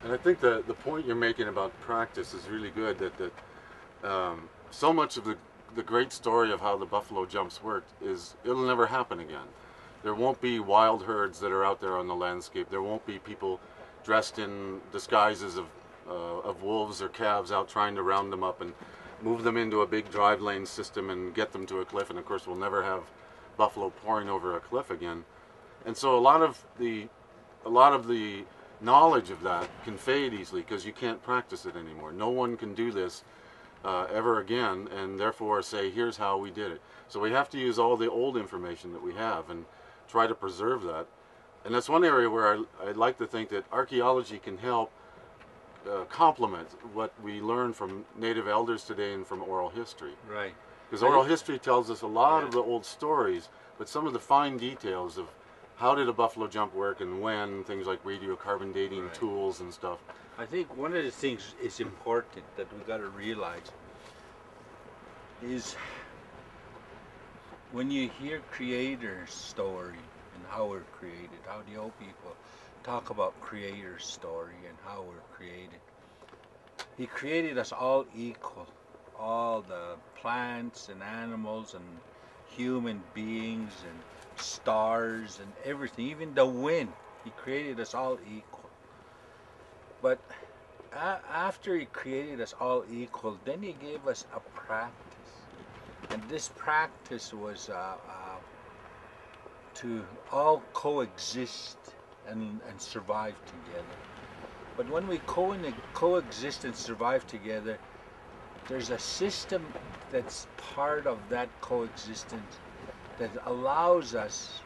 And I think the point you're making about practice is really good. So much of the great story of how the buffalo jumps worked is it'll never happen again. There won't be wild herds that are out there on the landscape. There won't be people dressed in disguises of wolves or calves out trying to round them up and move them into a big drive lane system and get them to a cliff. And of course, we'll never have buffalo pouring over a cliff again. And so a lot of the knowledge of that can fade easily because you can't practice it anymore. No one can do this ever again, and therefore say, here's how we did it. So we have to use all the old information that we have and try to preserve that. And that's one area where I'd like to think that archaeology can help complement what we learn from native elders today and from oral history. Right. Because oral history tells us a lot of the old stories, but some of the fine details of how did a buffalo jump work and when, things like radiocarbon dating tools and stuff. I think one of the things is important that we got to realize is when you hear creator's story and how we're created, how the old people talk about creator's story and how we're created. He created us all equal, all the plants and animals and human beings and stars and everything, even the wind. He created us all equal. But after he created us all equal, then he gave us a practice. And this practice was to all coexist and survive together. But when we coexist and survive together, there's a system that's part of that coexistence that allows us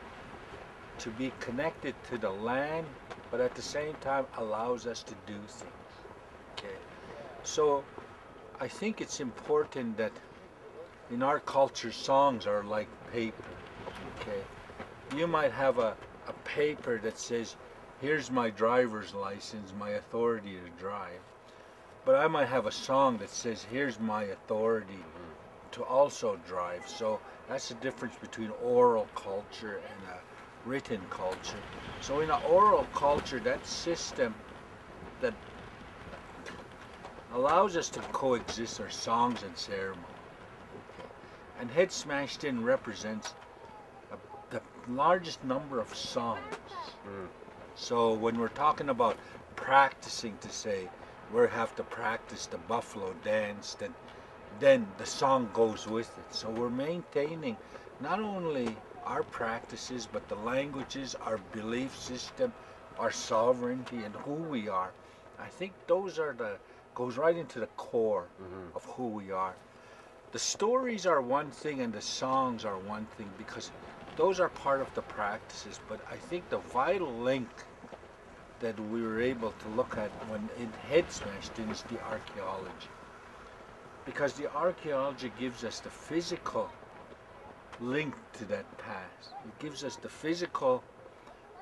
to be connected to the land, but at the same time allows us to do things. Okay, so I think it's important that in our culture, songs are like paper. Okay, you might have a paper that says, here's my driver's license, my authority to drive. But I might have a song that says, here's my authority to also drive. So that's the difference between oral culture and a written culture. So in an oral culture, that system that allows us to coexist are songs and ceremony. Okay. And Head Smashed In represents the largest number of songs. So when we're talking about practicing to say, we have to practice the buffalo dance, then the song goes with it. So we're maintaining not only our practices, but the languages, our belief system, our sovereignty, and who we are. I think those are goes right into the core of who we are. The stories are one thing and the songs are one thing because those are part of the practices, but I think the vital link that we were able to look at when it Head Smashed In is the archaeology. Because the archaeology gives us the physical link to that past. It gives us the physical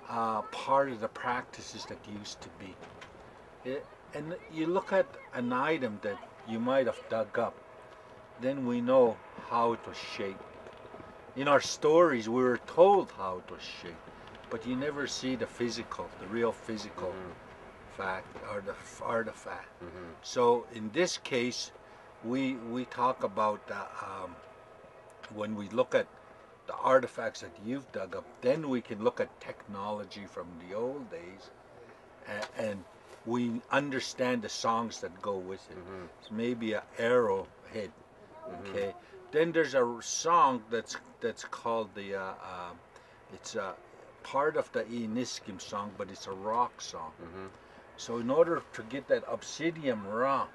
part of the practices that used to be. And you look at an item that you might have dug up, then we know how it was shaped. In our stories, we were told how it was shaped, but you never see the physical, the real physical fact or the artifact. So in this case, we talk about when we look at the artifacts that you've dug up, then we can look at technology from the old days, and we understand the songs that go with it. It's maybe an arrowhead. Okay. Then there's a song that's called the it's a part of the Iniskim song, but it's a rock song. So in order to get that obsidian rock,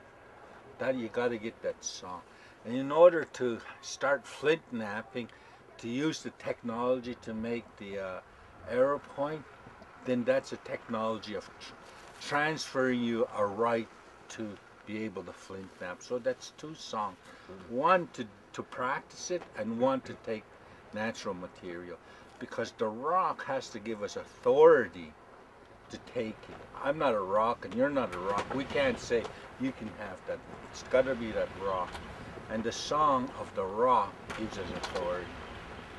that you got to get that song. And in order to start flint knapping, to use the technology to make the arrow point, then that's a technology of transferring you a right to be able to flint knap. So that's two songs. One to practice it and one to take natural material. Because the rock has to give us authority to take it. I'm not a rock and you're not a rock. We can't say you can have that. It's got to be that rock. And the song of the rock gives us authority.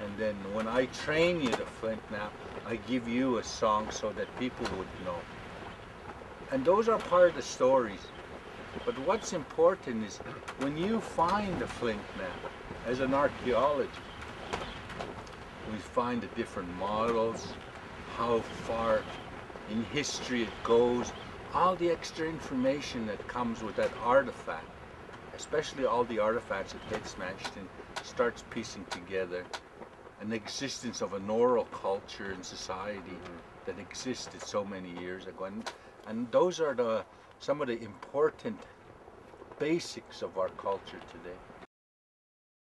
And then when I train you to flint knap, I give you a song so that people would know. And those are part of the stories. But what's important is when you find the flint now, as an archaeologist, we find the different models, how far in history it goes, all the extra information that comes with that artifact, especially all the artifacts that Head Smashed In starts piecing together an existence of an oral culture and society that existed so many years ago. And those are some of the important basics of our culture today.